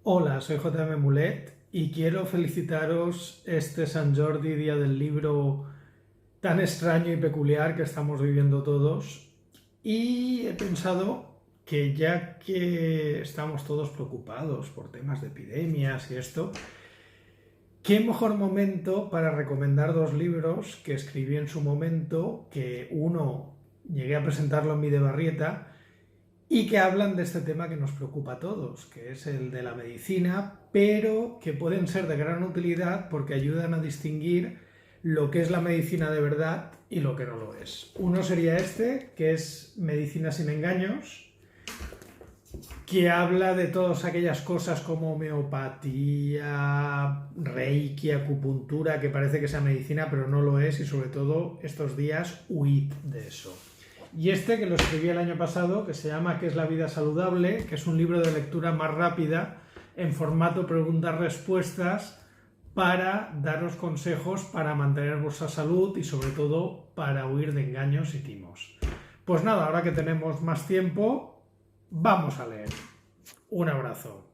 Hola, soy JM Mulet y quiero felicitaros este Sant Jordi, día del libro tan extraño y peculiar que estamos viviendo todos. Y he pensado que ya que estamos todos preocupados por temas de epidemias y esto, qué mejor momento para recomendar dos libros que escribí en su momento, que uno llegué a presentarlo en mi de Barrieta y que hablan de este tema que nos preocupa a todos, que es el de la medicina, pero que pueden ser de gran utilidad porque ayudan a distinguir lo que es la medicina de verdad y lo que no lo es. Uno sería este, que es Medicina sin engaños, que habla de todas aquellas cosas como homeopatía, reiki, acupuntura, que parece que sea medicina, pero no lo es, y sobre todo estos días huid de eso. Y este, que lo escribí el año pasado, que se llama ¿Qué es la vida saludable?, que es un libro de lectura más rápida, en formato preguntas-respuestas, para daros consejos para mantener vuestra salud y sobre todo para huir de engaños y timos. Pues nada, ahora que tenemos más tiempo, vamos a leer. Un abrazo.